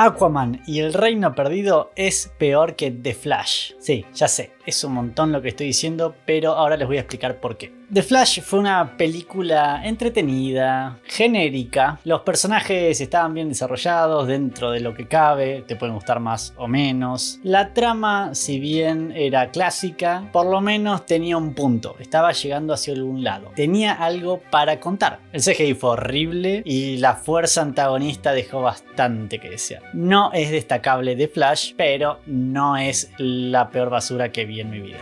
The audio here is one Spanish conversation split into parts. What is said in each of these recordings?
Aquaman y el Reino Perdido es peor que The Flash. Sí, ya sé, es un montón lo que estoy diciendo, pero ahora les voy a explicar por qué. The Flash fue una película entretenida, genérica. Los personajes estaban bien desarrollados dentro de lo que cabe, te pueden gustar más o menos. La trama, si bien era clásica, por lo menos tenía un punto, estaba llegando hacia algún lado. Tenía algo para contar. El CGI fue horrible y la fuerza antagonista dejó bastante que desear. No es destacable The Flash, pero no es la peor basura que vi en mi vida.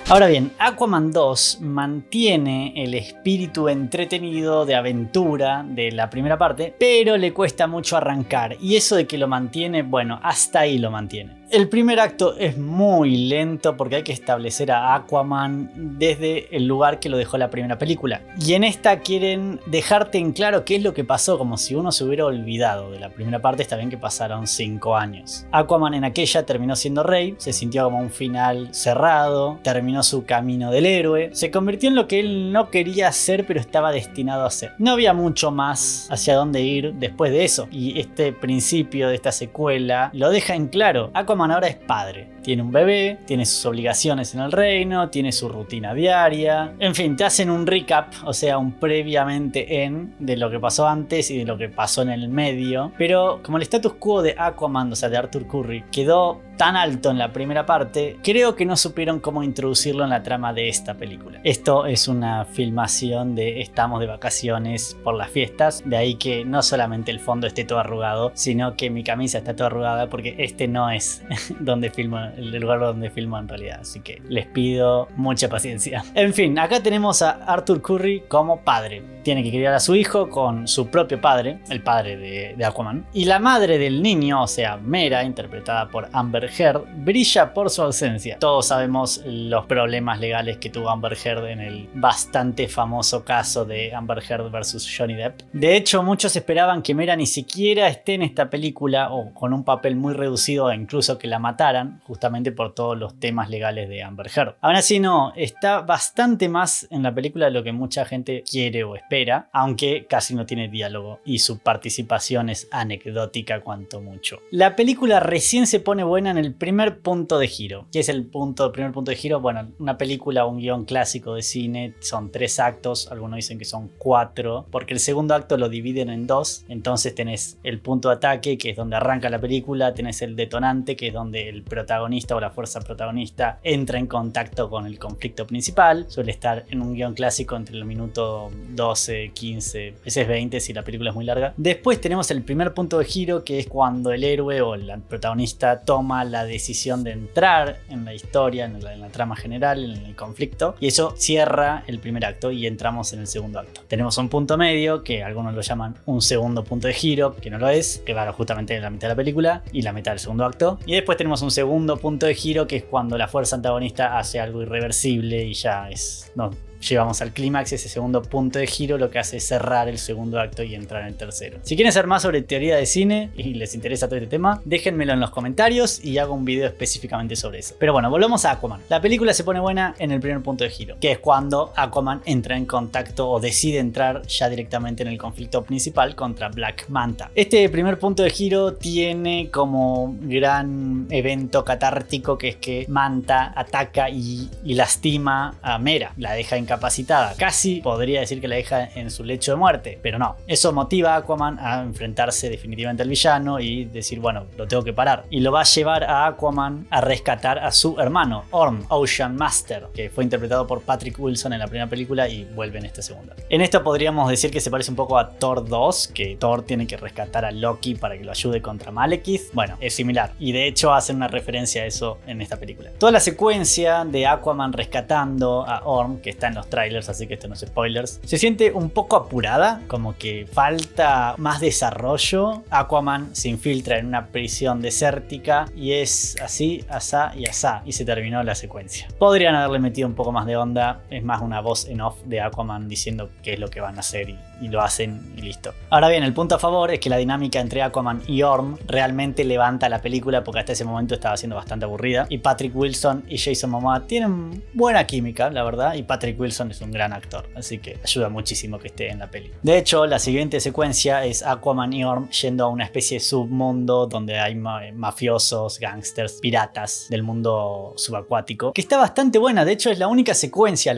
Ahora bien, Aquaman 2 mantiene el espíritu entretenido de aventura de la primera parte, pero le cuesta mucho arrancar, y eso de que lo mantiene, bueno, hasta ahí lo mantiene. El primer acto es muy lento porque hay que establecer a Aquaman desde el lugar que lo dejó la primera película. Y en esta quieren dejarte en claro qué es lo que pasó, como si uno se hubiera olvidado de la primera parte. Está bien que pasaron 5 años. Aquaman en aquella terminó siendo rey, se sintió como un final cerrado, terminó su camino del héroe, se convirtió en lo que él no quería ser pero estaba destinado a ser. No había mucho más hacia dónde ir después de eso, y este principio de esta secuela lo deja en claro. Aquaman ahora es padre, tiene un bebé, tiene sus obligaciones en el reino, tiene su rutina diaria, en fin, te hacen un recap, o sea, un previamente en de lo que pasó antes y de lo que pasó en el medio, pero como el status quo de Aquaman, o sea, de Arthur Curry, quedó tan alto en la primera parte, creo que no supieron cómo introducirlo en la trama de esta película. Esto es una filmación de estamos de vacaciones por las fiestas, de ahí que no solamente el fondo esté todo arrugado, sino que mi camisa está toda arrugada porque este no es donde filmo, el lugar donde filmo en realidad, así que les pido mucha paciencia. En fin, acá tenemos a Arthur Curry como padre. Tiene que criar a su hijo con su propio padre, el padre de Aquaman, y la madre del niño, o sea, Mera, interpretada por Amber Heard, brilla por su ausencia. Todos sabemos los problemas legales que tuvo Amber Heard en el bastante famoso caso de Amber Heard versus Johnny Depp. De hecho, muchos esperaban que Mera ni siquiera esté en esta película o con un papel muy reducido, e incluso que la mataran, justamente por todos los temas legales de Amber Heard. Aún así no, está bastante más en la película de lo que mucha gente quiere o espera, aunque casi no tiene diálogo y su participación es anecdótica cuanto mucho. La película recién se pone buena en el primer punto de giro. ¿Qué es el primer punto de giro? Bueno, una película o un guión clásico de cine son 3 actos, algunos dicen que son 4, porque el segundo acto lo dividen en 2, entonces tenés el punto de ataque, que es donde arranca la película, tenés el detonante, que es donde el protagonista o la fuerza protagonista entra en contacto con el conflicto principal, suele estar en un guión clásico entre el minuto 12, 15, a veces 20 si la película es muy larga. Después tenemos el primer punto de giro, que es cuando el héroe o el protagonista toma la decisión de entrar en la historia, en la trama general, en el conflicto, y eso cierra el primer acto y entramos en el segundo acto. Tenemos un punto medio, que algunos lo llaman un segundo punto de giro, que no lo es, que va justamente en la mitad de la película y la mitad del segundo acto, y después tenemos un segundo punto de giro, que es cuando la fuerza antagonista hace algo irreversible y ya es... no, llegamos al clímax. Ese segundo punto de giro lo que hace es cerrar el segundo acto y entrar en el tercero. Si quieren saber más sobre teoría de cine y les interesa todo este tema, déjenmelo en los comentarios y hago un video específicamente sobre eso. Pero bueno, volvemos a Aquaman. La película se pone buena en el primer punto de giro, que es cuando Aquaman entra en contacto o decide entrar ya directamente en el conflicto principal contra Black Manta. Este primer punto de giro tiene como gran evento catártico, que es que Manta ataca y lastima a Mera, la deja incapacitada. Casi podría decir que la deja en su lecho de muerte, pero no. Eso motiva a Aquaman a enfrentarse definitivamente al villano y decir, bueno, lo tengo que parar. Y lo va a llevar a Aquaman a rescatar a su hermano, Orm, Ocean Master, que fue interpretado por Patrick Wilson en la primera película y vuelve en esta segunda. En esto podríamos decir que se parece un poco a Thor 2, que Thor tiene que rescatar a Loki para que lo ayude contra Malekith. Bueno, es similar. Y de hecho hacen una referencia a eso en esta película. Toda la secuencia de Aquaman rescatando a Orm, que está en los trailers, así que esto no es spoilers, se siente un poco apurada, como que falta más desarrollo. Aquaman se infiltra en una prisión desértica y es así, asá y asá, y se terminó la secuencia. Podrían haberle metido un poco más de onda, es más una voz en off de Aquaman diciendo qué es lo que van a hacer y lo hacen y listo. Ahora bien, el punto a favor es que la dinámica entre Aquaman y Orm realmente levanta la película, porque hasta ese momento estaba siendo bastante aburrida, y Patrick Wilson y Jason Momoa tienen buena química, la verdad, y Patrick Wilson Wilson es un gran actor, así que ayuda muchísimo que esté en la peli. De hecho, la siguiente secuencia es Aquaman y Orm yendo a una especie de submundo donde hay mafiosos, gángsters, piratas del mundo subacuático, que está bastante buena. De hecho, es la única secuencia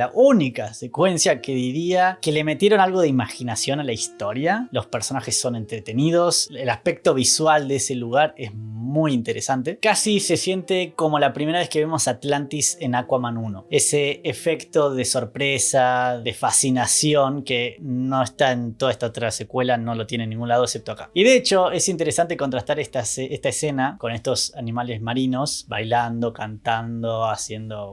que diría que le metieron algo de imaginación a la historia. Los personajes son entretenidos, el aspecto visual de ese lugar es muy interesante. Casi se siente como la primera vez que vemos Atlantis en Aquaman 1. Ese efecto de sorpresa, de fascinación que no está en toda esta otra secuela, no lo tiene en ningún lado excepto acá. Y de hecho es interesante contrastar esta escena con estos animales marinos bailando, cantando,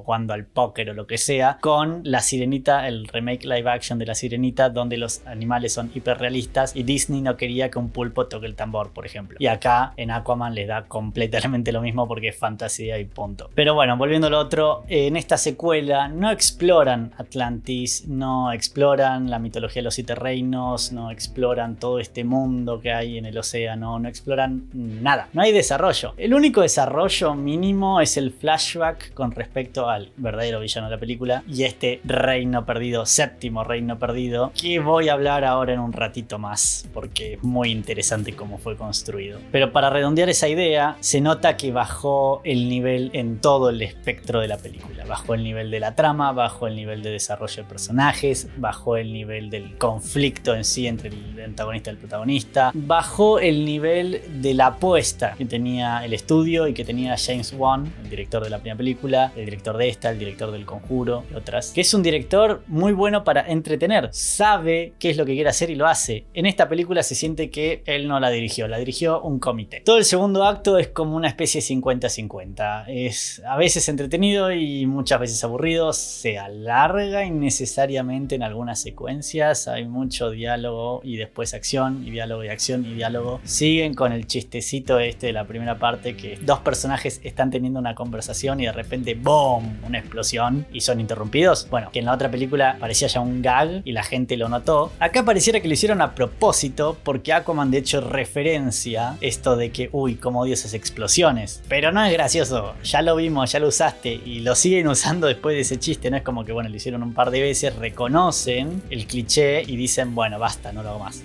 jugando al póker o lo que sea, con La Sirenita, el remake live action de La Sirenita, donde los animales son hiperrealistas y Disney no quería que un pulpo toque el tambor, por ejemplo. Y acá en Aquaman les da completamente lo mismo porque es fantasía y punto. Pero bueno, volviendo al otro, en esta secuela no exploran Atlantis, no exploran la mitología de los 7 reinos, no exploran todo este mundo que hay en el océano, no exploran nada, no hay desarrollo. El único desarrollo mínimo es el flashback con respecto al verdadero villano de la película y este reino perdido, séptimo reino perdido, que voy a hablar ahora en un ratito más porque es muy interesante cómo fue construido. Pero para redondear esa idea, se nota que bajó el nivel en todo el espectro de la película. Bajó el nivel de la trama, bajó el nivel de desarrollo de personajes, bajó el nivel del conflicto en sí entre el antagonista y el protagonista, bajó el nivel de la apuesta que tenía el estudio y que tenía James Wan, el director de la primera película, el director de esta, el director del Conjuro y otras, que es un director muy bueno para entretener, sabe qué es lo que quiere hacer y lo hace. En esta película se siente que él no la dirigió un comité. Todo el segundo acto es como una especie de 50-50. Es a veces entretenido y muchas veces aburrido. Se alarga innecesariamente en algunas secuencias. Hay mucho diálogo y después acción y diálogo y acción y diálogo. Siguen con el chistecito este de la primera parte que dos personajes están teniendo una conversación y de repente ¡boom! Una explosión y son interrumpidos. Bueno, que en la otra película parecía ya un gag y la gente lo notó. Acá pareciera que lo hicieron a propósito porque Aquaman de hecho referencia esto de que uy, cómo odio esas explosiones. Pero no es gracioso, ya lo vimos, ya lo usaste y lo siguen usando después de ese chiste. No es como que bueno, lo hicieron un par de veces, reconocen el cliché y dicen bueno, basta, no lo hago más.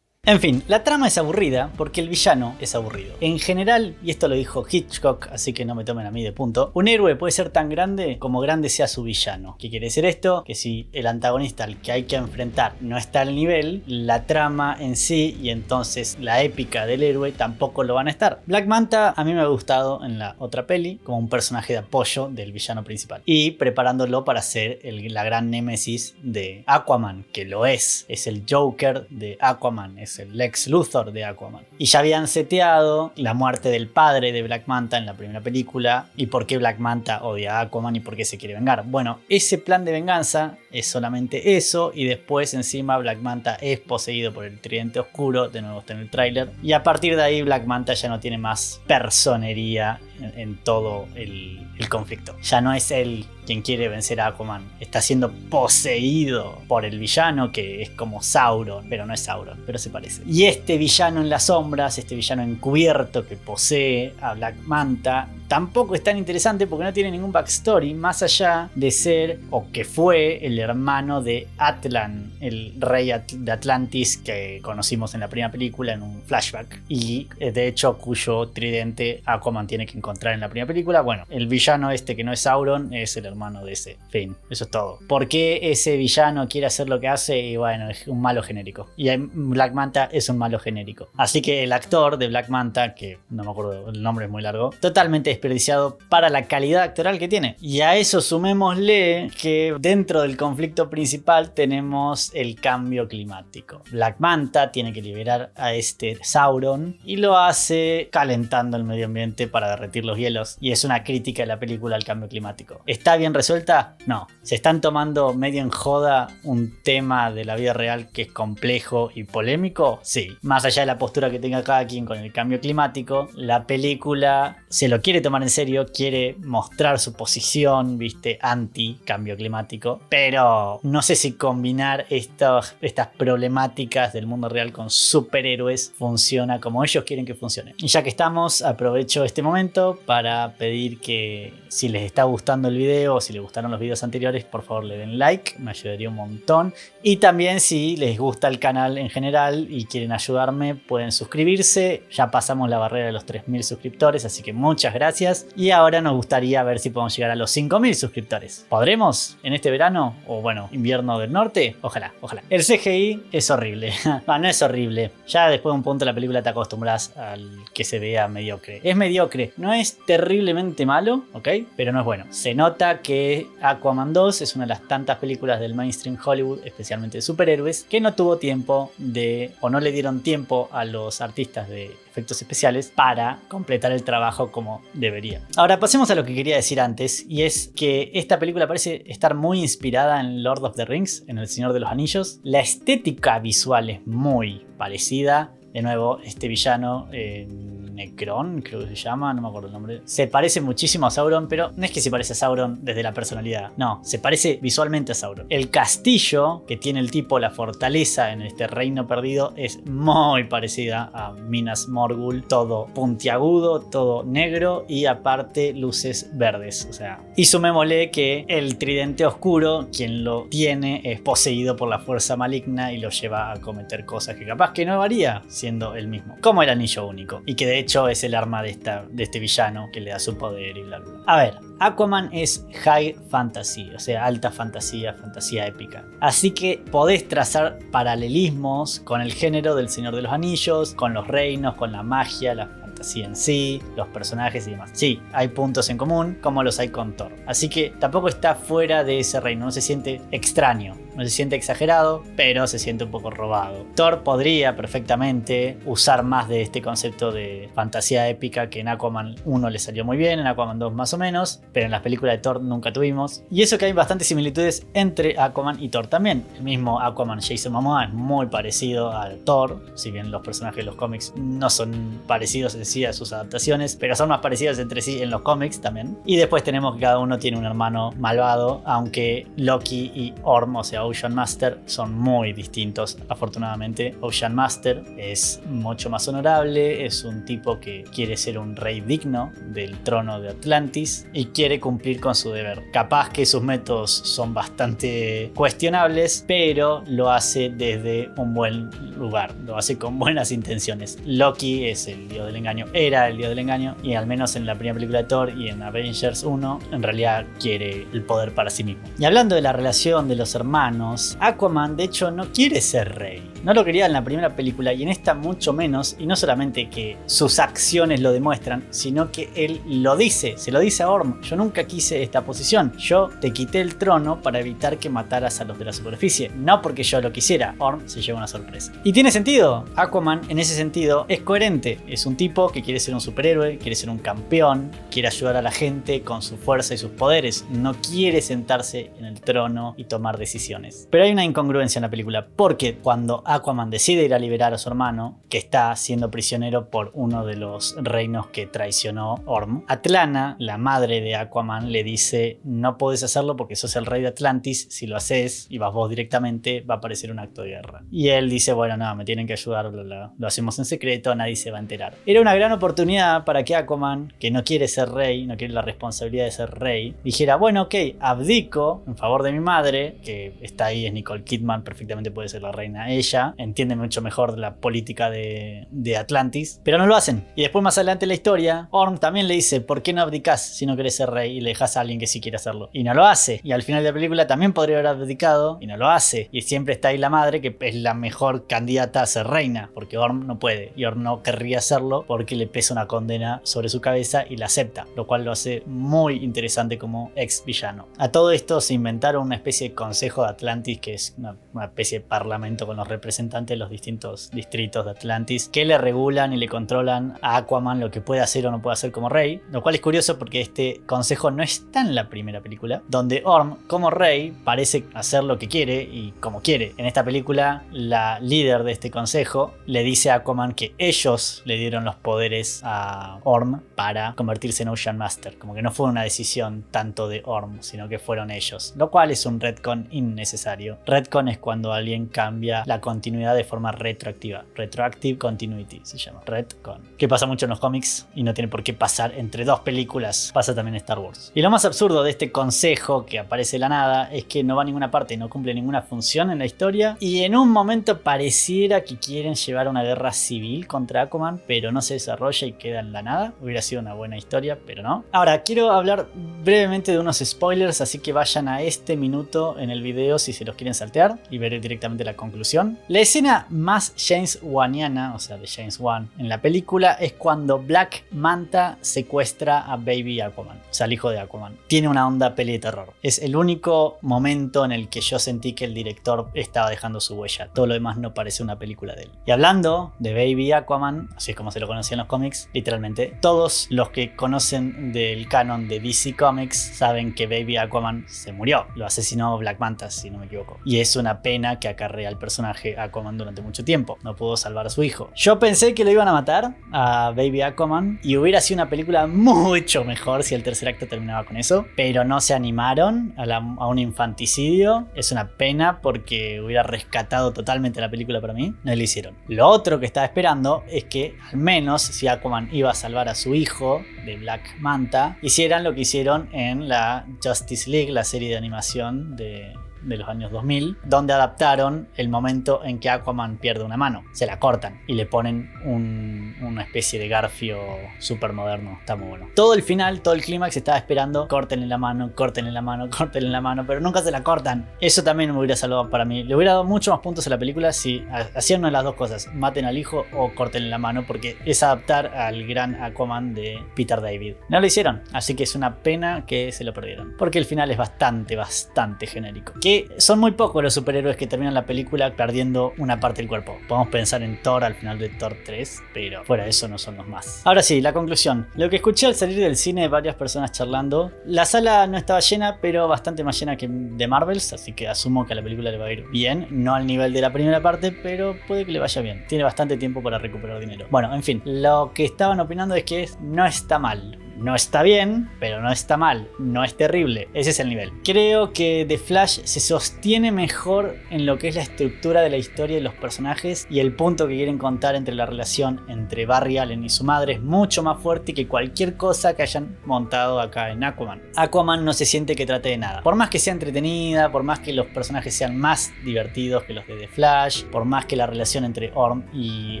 En fin, la trama es aburrida porque el villano es aburrido. En general, y esto lo dijo Hitchcock, así que no me tomen a mí de punto, un héroe puede ser tan grande como grande sea su villano. ¿Qué quiere decir esto? Que si el antagonista al que hay que enfrentar no está al nivel, la trama en sí y entonces la épica del héroe tampoco lo van a estar. Black Manta a mí me ha gustado en la otra peli como un personaje de apoyo del villano principal y preparándolo para ser la gran némesis de Aquaman, que lo es el Joker de Aquaman, es el Lex Luthor de Aquaman. Y ya habían seteado la muerte del padre de Black Manta en la primera película y por qué Black Manta odia a Aquaman y por qué se quiere vengar. Bueno, ese plan de venganza es solamente eso y después encima Black Manta es poseído por el tridente oscuro, de nuevo está en el tráiler, y a partir de ahí Black Manta ya no tiene más personería en todo el conflicto. Ya no es él quien quiere vencer a Aquaman, está siendo poseído por el villano que es como Sauron, pero no es Sauron, pero se parece. Y este villano en las sombras, este villano encubierto que posee a Black Manta, tampoco es tan interesante porque no tiene ningún backstory más allá de ser o que fue el hermano de Atlan, el rey de Atlantis que conocimos en la primera película en un flashback y de hecho cuyo tridente Aquaman tiene que encontrar en la primera película. Bueno, el villano este que no es Sauron es el hermano de ese. Fin, eso es todo. ¿Por qué ese villano quiere hacer lo que hace? Y bueno, es un malo genérico. Y Black Manta es un malo genérico. Así que el actor de Black Manta, que no me acuerdo, el nombre es muy largo, totalmente desperdiciado para la calidad actoral que tiene. Y a eso sumémosle que dentro del conflicto principal tenemos el cambio climático. Black Manta tiene que liberar a este Sauron y lo hace calentando el medio ambiente para derretir los hielos. Y es una crítica de la película al cambio climático. ¿Está bien resuelta? No, se están tomando medio en joda un tema de la vida real que es complejo y polémico. Sí, más allá de la postura que tenga cada quien con el cambio climático, la película se lo quiere tomar en serio, quiere mostrar su posición, viste, anti cambio climático, pero no sé si combinar estas problemáticas del mundo real con superhéroes funciona como ellos quieren que funcione. Y ya que estamos, aprovecho este momento para pedir que si les está gustando el video o si les gustaron los videos anteriores, por favor le den like, me ayudaría un montón. Y también si les gusta el canal en general y quieren ayudarme, pueden suscribirse. Ya pasamos la barrera de los 3000 suscriptores, así que muchas gracias. Y ahora nos gustaría ver si podemos llegar a los 5000 suscriptores. ¿Podremos en este verano? O bueno, invierno del norte. Ojalá, ojalá. El CGI es horrible. No es horrible. Ya después de un punto de la película te acostumbras al que se vea mediocre. Es mediocre. No es terriblemente malo, ¿ok? Pero no es bueno. Se nota que Aquaman 2 es una de las tantas películas del mainstream Hollywood, especialmente de superhéroes, que no tuvo tiempo de, o no le dieron tiempo a los artistas de efectos especiales para completar el trabajo como debería. Ahora pasemos a lo que quería decir antes, y es que esta película parece estar muy inspirada en Lord of the Rings, en El Señor de los Anillos. La estética visual es muy parecida. De nuevo, este villano, Necron, creo que se llama, no me acuerdo el nombre. Se parece muchísimo a Sauron, pero no es que se parece a Sauron desde la personalidad. No, se parece visualmente a Sauron. El castillo que tiene el tipo, la fortaleza en este reino perdido, es muy parecida a Minas Morgul. Todo puntiagudo, todo negro y aparte luces verdes. O sea, y sumémosle que el tridente oscuro, quien lo tiene, es poseído por la fuerza maligna y lo lleva a cometer cosas que capaz que no haría siendo el mismo. Como el anillo único. Y que de hecho es el arma de este villano que le da su poder y bla bla bla. A ver, Aquaman es high fantasy, o sea, alta fantasía, fantasía épica. Así que podés trazar paralelismos con el género del Señor de los Anillos, con los reinos, con la magia, la fantasía en sí, los personajes y demás. Sí, hay puntos en común como los hay con Thor. Así que tampoco está fuera de ese reino, no se siente extraño. No se siente exagerado, pero se siente un poco robado. Thor podría perfectamente usar más de este concepto de fantasía épica que en Aquaman 1 le salió muy bien, en Aquaman 2 más o menos, pero en las películas de Thor nunca tuvimos. Y eso que hay bastantes similitudes entre Aquaman y Thor también. El mismo Aquaman Jason Momoa es muy parecido al Thor, si bien los personajes de los cómics no son parecidos en sí a sus adaptaciones, pero son más parecidos entre sí en los cómics también. Y después tenemos que cada uno tiene un hermano malvado, aunque Loki y Orm, o sea Ocean Master, son muy distintos. Afortunadamente Ocean Master es mucho más honorable, es un tipo que quiere ser un rey digno del trono de Atlantis y quiere cumplir con su deber. Capaz que sus métodos son bastante cuestionables, pero lo hace desde un buen lugar, lo hace con buenas intenciones. Loki es el dios del engaño, era el dios del engaño, y al menos en la primera película de Thor y en Avengers 1 en realidad quiere el poder para sí mismo. Y hablando de la relación de los hermanos, Aquaman de hecho no quiere ser rey. No lo quería en la primera película y en esta mucho menos, y no solamente que sus acciones lo demuestran, sino que él lo dice, se lo dice a Orm: yo nunca quise esta posición, yo te quité el trono para evitar que mataras a los de la superficie, no porque yo lo quisiera. Orm se lleva una sorpresa. Y tiene sentido, Aquaman en ese sentido es coherente, es un tipo que quiere ser un superhéroe, quiere ser un campeón, quiere ayudar a la gente con su fuerza y sus poderes, no quiere sentarse en el trono y tomar decisiones. Pero hay una incongruencia en la película, porque cuando Aquaman decide ir a liberar a su hermano, que está siendo prisionero por uno de los reinos que traicionó Orm, Atlana, la madre de Aquaman, le dice: no podés hacerlo porque sos el rey de Atlantis, si lo haces y vas vos directamente va a parecer un acto de guerra. Y él dice: bueno, no, me tienen que ayudar, bla, bla. Lo hacemos en secreto, nadie se va a enterar. Era una gran oportunidad para que Aquaman, que no quiere ser rey, no quiere la responsabilidad de ser rey, dijera: bueno, ok, abdico en favor de mi madre, que está ahí, es Nicole Kidman, perfectamente puede ser la reina ella, entiende mucho mejor la política de Atlantis, pero no lo hacen. Y después más adelante en la historia, Orm también le dice: ¿por qué no abdicás si no querés ser rey y le dejás a alguien que sí quiere hacerlo? Y no lo hace. Y al final de la película también podría haber abdicado y no lo hace. Y siempre está ahí la madre, que es la mejor candidata a ser reina, porque Orm no puede. Y Orm no querría hacerlo porque le pesa una condena sobre su cabeza y la acepta, lo cual lo hace muy interesante como ex villano. A todo esto se inventaron una especie de consejo de Atlantis, que es una especie de parlamento con los representantes representante de los distintos distritos de Atlantis que le regulan y le controlan a Aquaman lo que puede hacer o no puede hacer como rey, lo cual es curioso porque este consejo no está en la primera película, donde Orm como rey parece hacer lo que quiere y como quiere. En esta película la líder de este consejo le dice a Aquaman que ellos le dieron los poderes a Orm para convertirse en Ocean Master, como que no fue una decisión tanto de Orm, sino que fueron ellos, lo cual es un retcon innecesario. Retcon es cuando alguien cambia la continuidad de forma retroactiva. Retroactive Continuity se llama. Retcon. Que pasa mucho en los cómics y no tiene por qué pasar entre dos películas. Pasa también en Star Wars. Y lo más absurdo de este consejo que aparece de la nada es que no va a ninguna parte, no cumple ninguna función en la historia y en un momento pareciera que quieren llevar una guerra civil contra Aquaman, pero no se desarrolla y queda en la nada. Hubiera sido una buena historia, pero no. Ahora, quiero hablar brevemente de unos spoilers, así que vayan a este minuto en el video si se los quieren saltear y ver directamente la conclusión. La escena más James Waniana, o sea de James Wan, en la película es cuando Black Manta secuestra a Baby Aquaman, o sea, el hijo de Aquaman. Tiene una onda peli de terror. Es el único momento en el que yo sentí que el director estaba dejando su huella. Todo lo demás no parece una película de él. Y hablando de Baby Aquaman, así es como se lo conocía en los cómics, literalmente, todos los que conocen del canon de DC Comics saben que Baby Aquaman se murió. Lo asesinó Black Manta, si no me equivoco. Y es una pena que acarrea al personaje Aquaman durante mucho tiempo. No pudo salvar a su hijo. Yo pensé que lo iban a matar a Baby Aquaman y hubiera sido una película mucho mejor si el tercer acto terminaba con eso, pero no se animaron a un infanticidio. Es una pena porque hubiera rescatado totalmente la película para mí. No lo hicieron. Lo otro que estaba esperando es que al menos si Aquaman iba a salvar a su hijo de Black Manta, hicieran lo que hicieron en la Justice League, la serie de animación de los años 2000, donde adaptaron el momento en que Aquaman pierde una mano. Se la cortan y le ponen una especie de garfio súper moderno. Está muy bueno. Todo el final, todo el clímax estaba esperando córtenle la mano, córtenle la mano, córtenle la mano, pero nunca se la cortan. Eso también me hubiera salvado para mí. Le hubiera dado muchos más puntos a la película si hacían una de las dos cosas. Maten al hijo o córtenle la mano, porque es adaptar al gran Aquaman de Peter David. No lo hicieron, así que es una pena que se lo perdieron. Porque el final es bastante genérico. Que son muy pocos los superhéroes que terminan la película perdiendo una parte del cuerpo. Podemos pensar en Thor al final de Thor 3, pero fuera de eso no son los más. Ahora sí, la conclusión. Lo que escuché al salir del cine, varias personas charlando. La sala no estaba llena, pero bastante más llena que de Marvels, así que asumo que a la película le va a ir bien. No al nivel de la primera parte, pero puede que le vaya bien. Tiene bastante tiempo para recuperar dinero. Bueno, en fin, lo que estaban opinando es que no está mal. No está bien, pero no está mal. No es terrible. Ese es el nivel. Creo que The Flash se sostiene mejor en lo que es la estructura de la historia y los personajes, y el punto que quieren contar entre la relación entre Barry Allen y su madre es mucho más fuerte que cualquier cosa que hayan montado acá en Aquaman. Aquaman no se siente que trate de nada. Por más que sea entretenida, por más que los personajes sean más divertidos que los de The Flash, por más que la relación entre Orm y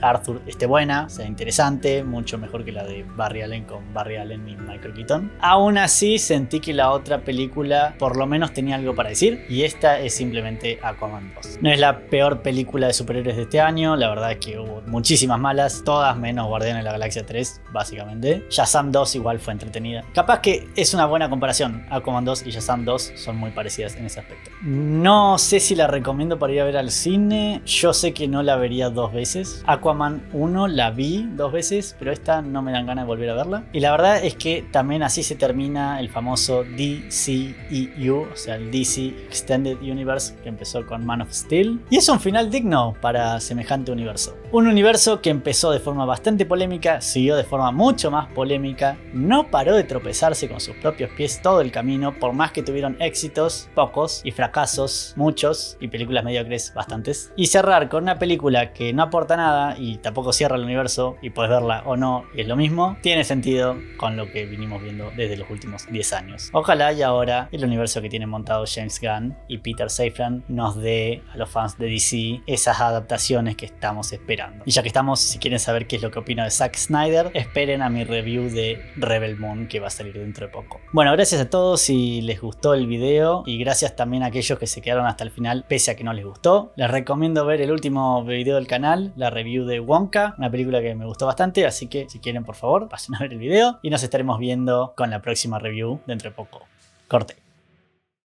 Arthur esté buena, sea interesante, mucho mejor que la de Barry Allen con Barry Allen y Michael Keaton. Aún así sentí que la otra película por lo menos tenía algo para decir, y esta es simplemente Aquaman 2. No es la peor película de superhéroes de este año, la verdad es que hubo muchísimas malas, todas menos Guardianes de la Galaxia 3 básicamente. Shazam 2 igual fue entretenida. Capaz que es una buena comparación. Aquaman 2 y Shazam 2 son muy parecidas en ese aspecto. No sé si la recomiendo para ir a ver al cine. Yo sé que no la vería dos veces. Aquaman 1 la vi dos veces, pero esta no me dan ganas de volver a verla. Y la verdad es que también así se termina el famoso DCEU, o sea el DC Extended Universe, que empezó con Man of Steel. Y es un final digno para semejante universo. Un universo que empezó de forma bastante polémica, siguió de forma mucho más polémica, no paró de tropezarse con sus propios pies todo el camino, por más que tuvieron éxitos, pocos, y fracasos, muchos, y películas mediocres, bastantes. Y cerrar con una película que no aporta nada y tampoco cierra el universo, y puedes verla o no, es lo mismo, tiene sentido con lo que vinimos viendo desde los últimos 10 años. Ojalá y ahora el universo que tiene montado James Gunn y Peter Safran nos dé a los fans de DC esas adaptaciones que estamos esperando. Y ya que estamos, si quieren saber qué es lo que opino de Zack Snyder, esperen a mi review de Rebel Moon, que va a salir dentro de poco. Bueno, gracias a todos si les gustó el video, y gracias también a aquellos que se quedaron hasta el final pese a que no les gustó. Les recomiendo ver el último video del canal, la review de Wonka, una película que me gustó bastante, así que si quieren por favor pasen a ver el video y nos estaremos viendo con la próxima review dentro de poco. Corte.